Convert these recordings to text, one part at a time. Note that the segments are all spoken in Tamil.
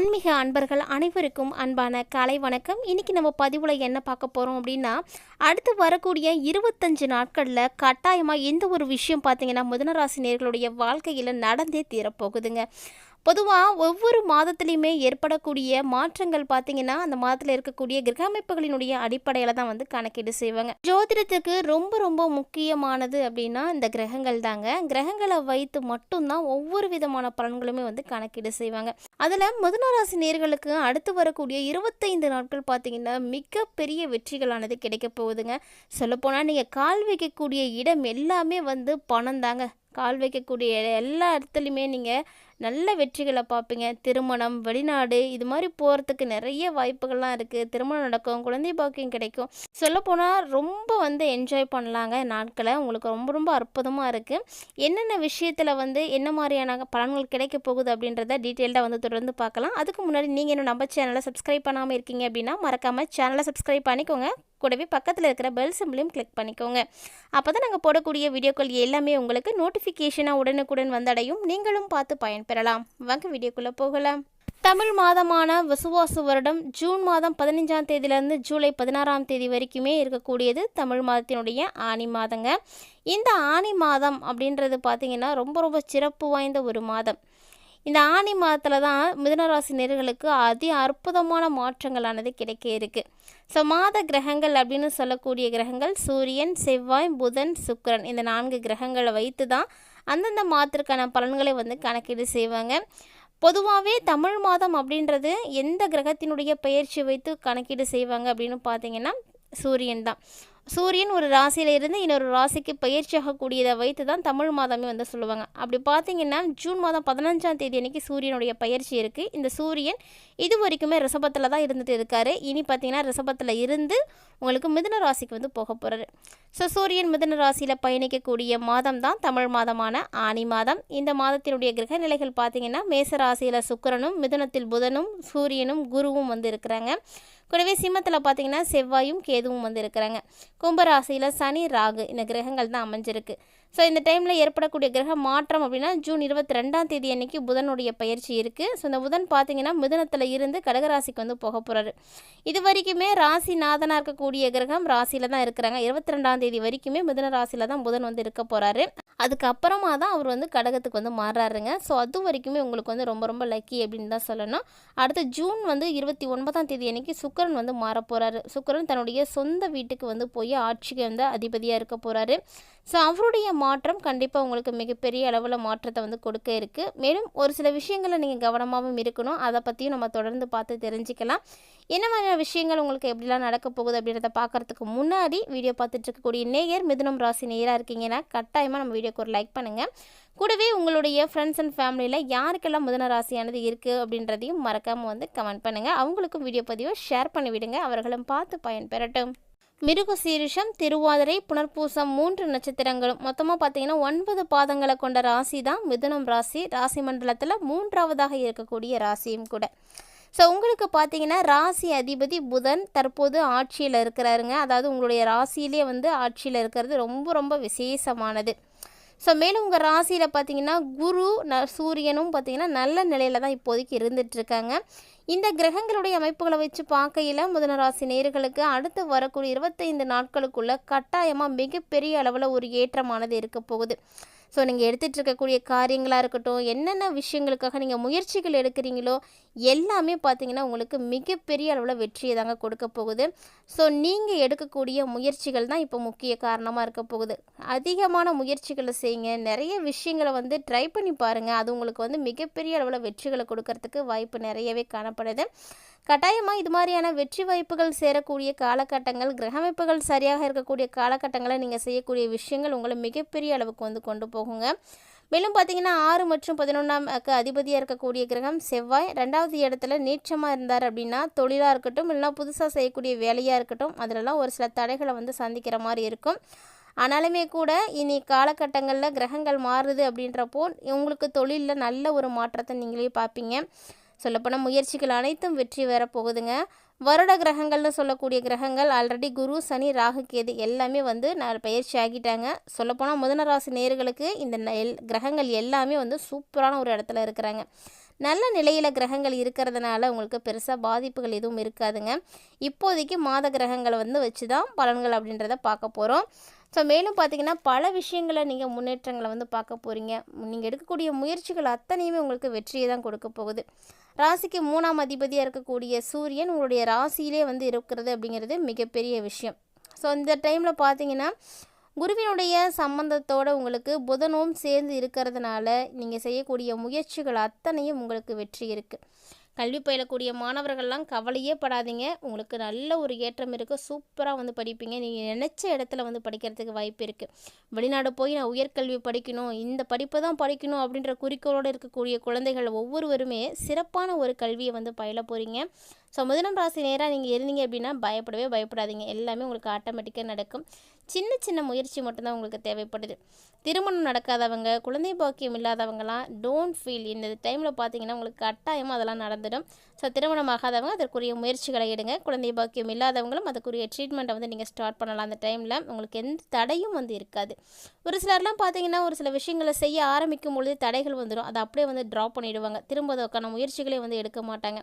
ஆன்மீக அன்பர்கள் அனைவருக்கும் அன்பான காலை வணக்கம். இன்றைக்கி நம்ம பதிவில் என்ன பார்க்க போகிறோம் அப்படின்னா, அடுத்து வரக்கூடிய 25 நாட்களில் கட்டாயமாக எந்த ஒரு விஷயம் பார்த்திங்கன்னா மிதுனராசி நேயர்களுடைய வாழ்க்கையில் நடந்தே தீரப்போகுதுங்க. பொதுவாக ஒவ்வொரு மாதத்துலேயுமே ஏற்படக்கூடிய மாற்றங்கள் பார்த்திங்கன்னா அந்த மாதத்தில் இருக்கக்கூடிய கிரக அமைப்புகளினுடைய அடிப்படையில் தான் கணக்கீடு செய்வாங்க. ஜோதிடத்துக்கு ரொம்ப ரொம்ப முக்கியமானது அப்படின்னா இந்த கிரகங்கள் தாங்க. கிரகங்களை வைத்து மட்டும்தான் ஒவ்வொரு விதமான பலன்களுமே கணக்கீடு செய்வாங்க. அதில் மிதுனராசி நேயர்களுக்கு அடுத்து வரக்கூடிய 25 நாட்கள் பார்த்திங்கன்னா மிகப்பெரிய வெற்றிகளானது கிடைக்க போகுதுங்க. சொல்லப்போனால் நீங்கள் கால் வைக்கக்கூடிய இடம் எல்லாமே பணம் தாங்க. கால் வைக்கக்கூடிய எல்லா இடத்துலையுமே நீங்கள் நல்ல வெற்றிகளை பார்ப்பீங்க. திருமணம், வெளிநாடு இது மாதிரி போகிறதுக்கு நிறைய வாய்ப்புகள்லாம் இருக்குது. திருமணம் நடக்கும், குழந்தை பாக்கியம் கிடைக்கும். சொல்லப்போனால் ரொம்ப என்ஜாய் பண்ணலாங்க நாட்களை. உங்களுக்கு ரொம்ப ரொம்ப அற்புதமாக இருக்குது. என்னென்ன விஷயத்தில் என்ன மாதிரியான பலன்கள் கிடைக்க போகுது அப்படின்றத டீட்டெயில்டாக தொடர்ந்து பார்க்கலாம். அதுக்கு முன்னாடி நீங்கள் இன்னும் நம்ம சேனலை சப்ஸ்கிரைப் பண்ணாமல் இருக்கீங்க அப்படின்னா மறக்காமல் சேனலை சப்ஸ்கிரைப் பண்ணிக்கோங்க. கூடவே பக்கத்தில் இருக்கிற பெல் சிம்பிளையும் கிளிக் பண்ணிக்கோங்க. அப்போ தான் நாங்கள் போடக்கூடிய வீடியோக்கள் எல்லாமே உங்களுக்கு நோட்டிஃபிகேஷனாக உடனுக்குடன் வந்தடையும். நீங்களும் பார்த்து பயன்பெறலாம். வாங்க வீடியோக்குள்ளே போகலாம். தமிழ் மாதமான விசுவாசு வருடம் ஜூன் மாதம் 15ஆம் தேதியிலேருந்து ஜூலை 16ஆம் தேதி வரைக்குமே இருக்கக்கூடியது தமிழ் மாதத்தினுடைய ஆனி மாதங்க. இந்த ஆனி மாதம் அப்படின்றது பார்த்திங்கன்னா ரொம்ப ரொம்ப சிறப்பு வாய்ந்த ஒரு மாதம். இந்த ஆனி மாதத்தில் தான் மிதுனராசி நேயர்களுக்கு அற்புதமான மாற்றங்களானது கிடைக்க இருக்குது. ஸோ மாத கிரகங்கள் அப்படின்னு சொல்லக்கூடிய கிரகங்கள் சூரியன், செவ்வாய், புதன், சுக்கிரன் இந்த 4 கிரகங்களை வைத்து தான் அந்தந்த மாதத்திற்கான பலன்களை கணக்கீடு செய்வாங்க. பொதுவாகவே தமிழ் மாதம் அப்படின்றது எந்த கிரகத்தினுடைய பெயர்ச்சி வைத்து கணக்கீடு செய்வாங்க அப்படின்னு பார்த்தீங்கன்னா சூரியன் தான். சூரியன் ஒரு ராசியில் இருந்து இன்னொரு ராசிக்கு பயிற்சியாகக்கூடியதை வைத்து தான் தமிழ் மாதமே சொல்லுவாங்க. அப்படி பார்த்தீங்கன்னா ஜூன் மாதம் 15ஆம் தேதி அன்றைக்கி சூரியனுடைய பயிற்சி இருக்குது. இந்த சூரியன் இது வரைக்குமே ரிஷபத்தில் தான் இருந்துட்டு இருக்காரு. இனி பார்த்தீங்கன்னா ரிஷபத்தில் இருந்து உங்களுக்கு மிதுன ராசிக்கு போக போகிறாரு. ஸோ சூரியன் மிதுன ராசியில் பயணிக்கக்கூடிய மாதம் தான் தமிழ் மாதமான ஆனி மாதம். இந்த மாதத்தினுடைய கிரக நிலைகள் பார்த்தீங்கன்னா மேச ராசியில் சுக்கிரனும், மிதுனத்தில் புதனும், சூரியனும், குருவும் இருக்கிறாங்க. கூடவே சிம்மத்தில் பார்த்தீங்கன்னா செவ்வாயும் கேதுவும் இருக்கிறாங்க. கும்பராசியில் சனி, ராகு இந்த கிரகங்கள் தான் அமைஞ்சிருக்கு. ஸோ இந்த டைமில் ஏற்படக்கூடிய கிரக மாற்றம் அப்படின்னா ஜூன் 22ஆம் தேதி அன்றைக்கி புதனுடைய பயிற்சி இருக்குது. ஸோ இந்த புதன் பார்த்திங்கன்னா மிதுனத்தில் இருந்து கடகராசிக்கு போக போகிறாரு. இது வரைக்குமே ராசி நாதனாக இருக்கக்கூடிய கிரகம் ராசியில் தான் இருக்கிறாங்க. 22ஆம் தேதி வரைக்குமே மிதுன ராசியில் தான் புதன் இருக்க போகிறாரு. அதுக்கப்புறமா தான் அவர் கடகத்துக்கு மாறுறாருங்க. ஸோ அது வரைக்குமே உங்களுக்கு ரொம்ப ரொம்ப லக்கி அப்படின்னு தான் சொல்லணும். அடுத்து ஜூன் 29ஆம் தேதி அன்றைக்கி சுக்கிரன் மாற போகிறாரு. சுக்கிரன் தன்னுடைய சொந்த வீட்டுக்கு போய் ஆட்சிக்கு அதிபதியாக இருக்க போகிறாரு. ஸோ அவருடைய மாற்றம் கண்டிப்பாக உங்களுக்கு மிகப்பெரிய அளவில் மாற்றத்தை கொடுக்க இருக்குது. மேலும் ஒரு சில விஷயங்களை நீங்கள் கவனமாகவும் இருக்கணும். அதை பற்றியும் நம்ம தொடர்ந்து பார்த்து தெரிஞ்சுக்கலாம். என்ன மாதிரியான விஷயங்கள் உங்களுக்கு எப்படிலாம் நடக்க போகுது அப்படின்றத பார்க்குறதுக்கு முன்னாடி வீடியோ பார்த்துட்டு இருக்கக்கூடிய நேயர் மிதுனம் ராசி நேயராக இருக்கீங்கன்னா கட்டாயமாக நம்ம வீடியோக்கு ஒரு லைக் பண்ணுங்கள். கூடவே உங்களுடைய ஃப்ரெண்ட்ஸ் அண்ட் ஃபேமிலியில் யாருக்கெல்லாம் மிதுன ராசியானது இருக்குது அப்படின்றதையும் மறக்காமல் கமெண்ட் பண்ணுங்கள். அவங்களுக்கும் வீடியோ பதிவை ஷேர் பண்ணிவிடுங்க. அவர்களும் பார்த்து பயன்பெறட்டும். மிருகசீரிஷம், திருவாதிரை, புனர்பூசம் 3 நட்சத்திரங்களும் மொத்தமாக பார்த்தீங்கன்னா 9 பாதங்களை கொண்ட ராசி தான் மிதுனம் ராசி. ராசி மண்டலத்தில் 3ஆவதாக இருக்கக்கூடிய ராசியும் கூட. ஸோ உங்களுக்கு பார்த்தீங்கன்னா ராசி அதிபதி புதன் தற்போது ஆட்சியில் இருக்கிறாருங்க. அதாவது உங்களுடைய ராசியிலே ஆட்சியில் இருக்கிறது ரொம்ப ரொம்ப விசேஷமானது. ஸோ மேலும் உங்கள் ராசியில் பார்த்தீங்கன்னா குரு, சூரியனும் பார்த்தீங்கன்னா நல்ல நிலையில் தான் இப்போதைக்கு இருந்துகிட்ருக்காங்க. இந்த கிரகங்களுடைய அமைப்புகளை வச்சு பார்க்கையில் மிதுன ராசி நேயர்களுக்கு அடுத்து வரக்கூடிய 25 நாட்களுக்குள்ள கட்டாயமாக மிகப்பெரிய அளவில் ஒரு ஏற்றமானது இருக்க போகுது. ஸோ நீங்கள் எடுத்துகிட்டு இருக்கக்கூடிய காரியங்களாக இருக்கட்டும், என்னென்ன விஷயங்களுக்காக நீங்கள் முயற்சிகள் எடுக்கிறீங்களோ எல்லாமே பார்த்தீங்கன்னா உங்களுக்கு மிகப்பெரிய அளவில் வெற்றியை தாங்க கொடுக்க போகுது. ஸோ நீங்கள் எடுக்கக்கூடிய முயற்சிகள் தான் இப்போ முக்கிய காரணமாக இருக்க போகுது. அதிகமான முயற்சிகளை செய்யுங்க. நிறைய விஷயங்களை ட்ரை பண்ணி பாருங்கள். அது உங்களுக்கு மிகப்பெரிய அளவில் வெற்றிகளை கொடுக்கறதுக்கு வாய்ப்பு நிறையவே காணப்படுது. கட்டாயமாக இது மாதிரியான வெற்றி வாய்ப்புகள் சேரக்கூடிய காலகட்டங்கள், கிரக அமைப்புகள் சரியாக இருக்கக்கூடிய காலகட்டங்களை நீங்கள் செய்யக்கூடிய விஷயங்கள் உங்களை மிகப்பெரிய அளவுக்கு கொண்டு போகுங்க. மேலும் பார்த்தீங்கன்னா 6 மற்றும் 11ஆம் அதிபதியாக இருக்கக்கூடிய கிரகம் செவ்வாய் 2வது இடத்துல நீச்சமாக இருந்தார் அப்படின்னா தொழிலாக இருக்கட்டும், இல்லைனா புதுசாக செய்யக்கூடிய வேலையாக இருக்கட்டும், அதிலெல்லாம் ஒரு சில தடைகளை சந்திக்கிற மாதிரி இருக்கும். ஆனாலுமே கூட இனி காலகட்டங்களில் கிரகங்கள் மாறுது அப்படின்றப்போ உங்களுக்கு தொழிலில் நல்ல ஒரு மாற்றத்தை நீங்களே பார்ப்பீங்க. சொல்லப்போனால் முயற்சிகள் அனைத்தும் வெற்றி பெற போகுதுங்க. வருட கிரகங்கள்னு சொல்லக்கூடிய கிரகங்கள் ஆல்ரெடி குரு, சனி, ராகு, கேது எல்லாமே பயிற்சி ஆகிட்டாங்க. சொல்லப்போனால் மிதுன ராசி நேயர்களுக்கு இந்த கிரகங்கள் எல்லாமே சூப்பரான ஒரு இடத்துல இருக்கிறாங்க. நல்ல நிலையில் கிரகங்கள் இருக்கிறதுனால உங்களுக்கு பெருசாக பாதிப்புகள் எதுவும் இருக்காதுங்க. இப்போதைக்கு மாத கிரகங்களை வச்சு தான் பலன்கள் அப்படின்றத பார்க்க போகிறோம். ஸோ மேலும் பார்த்திங்கன்னா பல விஷயங்களை நீங்கள் முன்னேற்றங்களை பார்க்க போகிறீங்க. நீங்கள் எடுக்கக்கூடிய முயற்சிகள் அத்தனையுமே உங்களுக்கு வெற்றியை தான் கொடுக்க போகுது. ராசிக்கு 3ஆம் அதிபதியாக இருக்கக்கூடிய சூரியன் உங்களுடைய ராசியிலே இருக்கிறது அப்படிங்கிறது மிகப்பெரிய விஷயம். ஸோ இந்த டைமில் பார்த்திங்கன்னா குருவினுடைய சம்பந்தத்தோடு உங்களுக்கு புதனும் சேர்ந்து இருக்கிறதுனால நீங்கள் செய்யக்கூடிய முயற்சிகள் அத்தனையும் உங்களுக்கு வெற்றி இருக்குது. கல்வி பயிலக்கூடிய மாணவர்கள்லாம் கவலையே படாதீங்க. உங்களுக்கு நல்ல ஒரு ஏற்றம் இருக்குது. சூப்பராக படிப்பீங்க. நீங்கள் நினச்ச இடத்துல படிக்கிறதுக்கு வாய்ப்பு இருக்குது. வெளிநாடு போய் நான் உயர்கல்வி படிக்கணும், இந்த படிப்பை தான் படிக்கணும் அப்படின்ற குறிக்கோளோடு இருக்கக்கூடிய குழந்தைகள் ஒவ்வொருவருமே சிறப்பான ஒரு கல்வியை பயில போகிறீங்க. ஸோ மிதுனம் ராசி நேராக நீங்கள் இருந்தீங்க அப்படின்னா பயப்படவே பயப்படாதீங்க. எல்லாமே உங்களுக்கு ஆட்டோமேட்டிக்காக நடக்கும். சின்ன சின்ன முயற்சி மட்டும்தான் உங்களுக்கு தேவைப்படுது. திருமணம் நடக்காதவங்க, குழந்தை பாக்கியம் இல்லாதவங்களாம் டோன்ட் ஃபீல். இந்த டைமில் பார்த்தீங்கன்னா உங்களுக்கு கட்டாயமாக அதெல்லாம் நடந்துடும். ஸோ திருமணம் ஆகாதவங்க அதற்குரிய முயற்சிகளை எடுங்க. குழந்தை பாக்கியம் இல்லாதவங்களும் அதுக்குரிய ட்ரீட்மெண்ட்டை நீங்கள் ஸ்டார்ட் பண்ணலாம். அந்த டைமில் உங்களுக்கு எந்த தடையும் இருக்காது. ஒரு சிலர்லாம் பார்த்தீங்கன்னா ஒரு சில விஷயங்களை செய்ய ஆரம்பிக்கும் பொழுது தடைகள் வந்துடும். அதை அப்படியே ட்ராப் பண்ணிவிடுவாங்க. திரும்ப அதற்கான முயற்சிகளே எடுக்க மாட்டாங்க.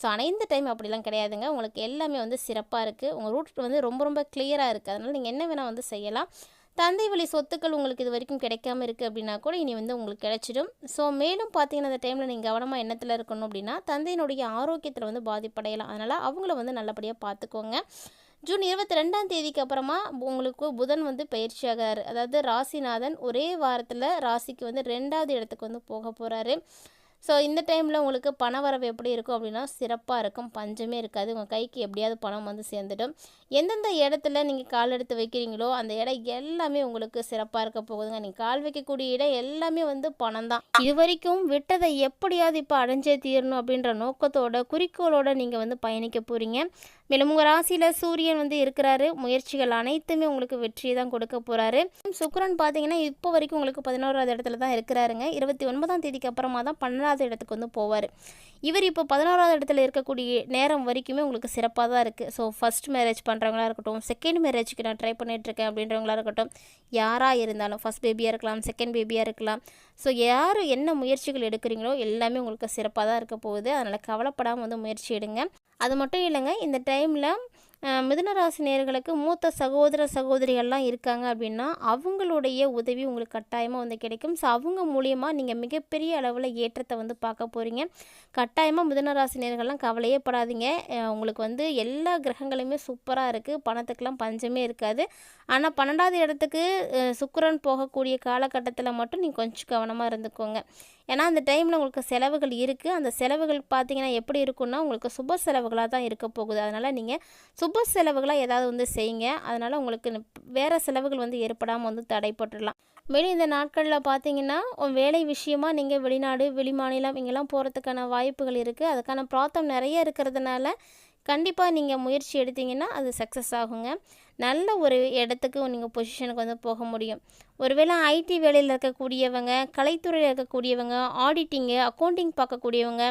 ஸோ ஆனால் இந்த டைம் அப்படிலாம் கிடையாதுங்க. உங்களுக்கு எல்லாமே சிறப்பாக இருக்குது. உங்கள் ரூட் ரொம்ப ரொம்ப கிளியராக இருக்குது. அதனால் நீங்கள் என்ன வேணால் செய்யலாம். தந்தை வழி சொத்துக்கள் உங்களுக்கு இது வரைக்கும் கிடைக்காம இருக்குது அப்படின்னா கூட இனி உங்களுக்கு கிடைச்சிடும். ஸோ மேலும் பார்த்தீங்கன்னா அந்த டைமில் நீங்கள் கவனமாக எண்ணத்தில் இருக்கணும் அப்படின்னா தந்தையினுடைய ஆரோக்கியத்தில் பாதிப்படையலாம். அதனால் அவங்கள நல்லபடியாக பார்த்துக்கோங்க. ஜூன் 22ஆம் தேதிக்கு அப்புறமா உங்களுக்கு புதன் பயிற்சியாகிறாரு. அதாவது ராசிநாதன் ஒரே வாரத்தில் ராசிக்கு 2வது இடத்துக்கு போக போகிறாரு. ஸோ இந்த டைமில் உங்களுக்கு பண வரவு எப்படி இருக்கும் அப்படின்னா சிறப்பாக இருக்கும். பஞ்சமே இருக்காது. உங்கள் கைக்கு எப்படியாவது பணம் சேர்ந்துடும். எந்தெந்த இடத்துல நீங்கள் கால் எடுத்து வைக்கிறீங்களோ அந்த இடம் எல்லாமே உங்களுக்கு சிறப்பாக இருக்க போகுதுங்க. நீங்கள் கால் வைக்கக்கூடிய இடம் எல்லாமே பணம் தான். இது வரைக்கும் விட்டதை எப்படியாவது இப்போ அடைஞ்சே தீரணும் அப்படின்ற நோக்கத்தோட குறிக்கோளோட நீங்கள் பயணிக்க போகிறீங்க. மேலும் உங்கள் ராசியில் சூரியன் இருக்கிறாரு. முயற்சிகள் அனைத்துமே உங்களுக்கு வெற்றியை தான் கொடுக்க போகிறாரு. சுக்கிரன் பார்த்தீங்கன்னா இப்போ வரைக்கும் உங்களுக்கு 11வது இடத்துல தான் இருக்கிறாருங்க. 29ஆம் தேதிக்கு அப்புறமா தான் 12வது இடத்துக்கு போவார். இவர் இப்போ 11வது இடத்துல இருக்கக்கூடிய நேரம் வரைக்குமே உங்களுக்கு சிறப்பாக தான் இருக்குது. ஸோ ஃபஸ்ட் மேரேஜ் பண்ணுறவங்களா இருக்கட்டும், செகண்ட் மேரேஜுக்கு நான் ட்ரை பண்ணிகிட்ருக்கேன் அப்படின்றவங்களா இருக்கட்டும், யாராக இருந்தாலும் ஃபஸ்ட் பேபியாக இருக்கலாம், செகண்ட் பேபியாக இருக்கலாம். ஸோ யார் என்ன முயற்சிகள் எடுக்கிறீங்களோ எல்லாமே உங்களுக்கு சிறப்பாக தான் இருக்க போகுது. அதனால் கவலைப்படாமல் முயற்சி எடுங்க. அது மட்டும் இல்லைங்க, இந்த டைமில் மிதுனராசி நேயர்களுக்கு மூத்த சகோதர சகோதரிகள்லாம் இருக்காங்க அப்படின்னா அவங்களுடைய உதவி உங்களுக்கு கட்டாயமாக கிடைக்கும். ஸோ அவங்க மூலியமாக நீங்கள் மிகப்பெரிய அளவில் ஏற்றத்தை பார்க்க போகிறீங்க. கட்டாயமாக மிதுனராசி நேயர்கள்லாம் கவலையே படாதீங்க. உங்களுக்கு எல்லா கிரகங்களுமே சூப்பராக இருக்குது. பணத்துக்கெலாம் பஞ்சமே இருக்காது. ஆனால் 12வது இடத்துக்கு சுக்கிரன் போகக்கூடிய காலகட்டத்தில் மட்டும் நீங்கள் கொஞ்சம் கவனமாக இருந்துக்கோங்க. ஏன்னா அந்த டைமில் உங்களுக்கு செலவுகள் இருக்குது. அந்த செலவுகள் பார்த்தீங்கன்னா எப்படி இருக்குன்னா உங்களுக்கு சுப செலவுகளாக தான் இருக்க போகுது. அதனால் நீங்கள் சுப செலவுகளாக ஏதாவது செய்யுங்க. அதனால் உங்களுக்கு வேறு செலவுகள் ஏற்படாமல் தடைப்பட்டுடலாம். மேலும் இந்த நாட்களில் பார்த்தீங்கன்னா வேலை விஷயமா நீங்கள் வெளிநாடு வெளிமாநிலம் இங்கெல்லாம் போகிறதுக்கான வாய்ப்புகள் இருக்குது. அதுக்கான பிராத்தம் நிறைய இருக்கிறதுனால கண்டிப்பாக நீங்கள் முயற்சி எடுத்தீங்கன்னா அது சக்ஸஸ் ஆகுங்க. நல்ல ஒரு இடத்துக்கு நீங்கள் பொசிஷனுக்கு போக முடியும். ஒருவேளை ஐடி வேலையில் இருக்கக்கூடியவங்க, கலைத்துறையில் இருக்கக்கூடியவங்க, ஆடிட்டிங்கு, அக்கௌண்டிங் பார்க்கக்கூடியவங்க,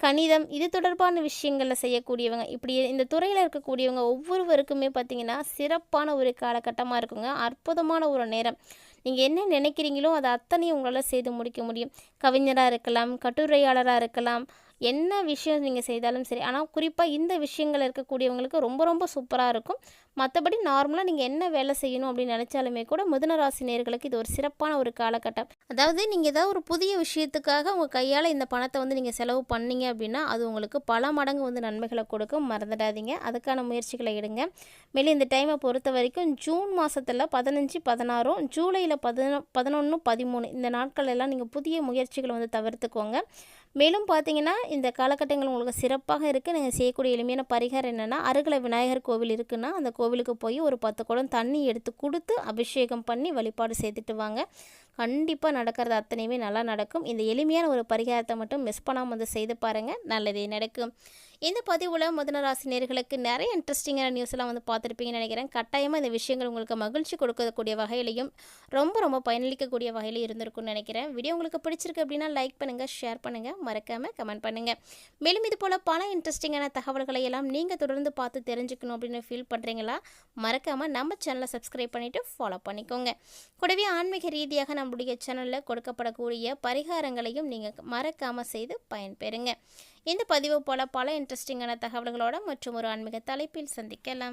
கணிதம் இது தொடர்பான விஷயங்களில் செய்யக்கூடியவங்க, இப்படி இந்த துறையில் இருக்கக்கூடியவங்க ஒவ்வொருவருக்குமே பார்த்திங்கன்னா சிறப்பான ஒரு காலகட்டமாக இருக்குங்க. அற்புதமான ஒரு நேரம். நீங்கள் என்ன நினைக்கிறீங்களோ அதை அத்தனையும் உங்களால் செய்து முடிக்க முடியும். கவிஞராக இருக்கலாம், கட்டுரையாளராக இருக்கலாம், என்ன விஷயம் நீங்கள் செய்தாலும் சரி. ஆனால் குறிப்பாக இந்த விஷயங்கள் இருக்கக்கூடியவங்களுக்கு ரொம்ப ரொம்ப சூப்பராக இருக்கும். மற்றபடி நார்மலாக நீங்கள் என்ன வேலை செய்யணும் அப்படின்னு நினச்சாலுமே கூட மிதுனராசி நேயர்களுக்கு இது ஒரு சிறப்பான ஒரு காலகட்டம். அதாவது நீங்கள் ஏதாவது ஒரு புதிய விஷயத்துக்காக உங்கள் கையால் இந்த பணத்தை நீங்கள் செலவு பண்ணீங்க அப்படின்னா அது உங்களுக்கு பல மடங்கு நன்மைகளை கொடுக்கும். மறந்துடாதீங்க. அதுக்கான முயற்சிகளை எடுங்க. மேலும் இந்த டைமை பொறுத்த வரைக்கும் ஜூன் மாதத்தில் 15, 16, ஜூலையில் 11, 13 இந்த நாட்கள் எல்லாம் நீங்கள் புதிய முயற்சிகளை தவிர்த்துக்கோங்க. மேலும் பார்த்தீங்கன்னா இந்த காலகட்டங்கள் உங்களுக்கு சிறப்பாக இருக்குது. நீங்கள் செய்யக்கூடிய எளிமையான பரிகாரம் என்னென்னா, அருகில் விநாயகர் கோவில் இருக்குன்னா அந்த கோவிலுக்கு போய் ஒரு 10 குடம் தண்ணி எடுத்து கொடுத்து அபிஷேகம் பண்ணி வழிபாடு செய்துட்டு வாங்க. கண்டிப்பாக நடக்கிறது அத்தனையுமே நல்லா நடக்கும். இந்த எளிமையான ஒரு பரிகாரத்தை மட்டும் மிஸ் பண்ணாமல் செய்து பாருங்கள். நல்லதே நடக்கும். இந்த பதிவில் மிதுனராசி நேயர்களுக்கு நிறைய இன்ட்ரெஸ்டிங்கான நியூஸ்லாம் பார்த்துருப்பீங்கன்னு நினைக்கிறேன். கட்டாயமாக இந்த விஷயங்கள் உங்களுக்கு மகிழ்ச்சி கொடுக்கக்கூடிய வகையிலையும் ரொம்ப ரொம்ப பயனளிக்கக்கூடிய வகையிலும் இருந்திருக்கும்னு நினைக்கிறேன். வீடியோ உங்களுக்கு பிடிச்சிருக்கு அப்படின்னா லைக் பண்ணுங்கள், ஷேர் பண்ணுங்கள், மறக்காமல் கமெண்ட் பண்ணுங்கள். மேலும் இது போல் பல இன்ட்ரெஸ்டிங்கான தகவல்களை எல்லாம் நீங்கள் தொடர்ந்து பார்த்து தெரிஞ்சுக்கணும் அப்படின்னு ஃபீல் பண்ணுறீங்களா? மறக்காமல் நம்ம சேனலை சப்ஸ்கிரைப் பண்ணிவிட்டு ஃபாலோ பண்ணிக்கோங்க. கூடவே ஆன்மீக ரீதியாக நம்முடைய சேனலில் கொடுக்கப்படக்கூடிய பரிகாரங்களையும் நீங்கள் மறக்காமல் செய்து பயன்பெறுங்க. இந்த பதிவு போல் பல இன்ட்ரெஸ்டிங்கான தகவல்களோட மற்றும் ஒரு ஆன்மீக தலைப்பில் சந்திக்கலாம்.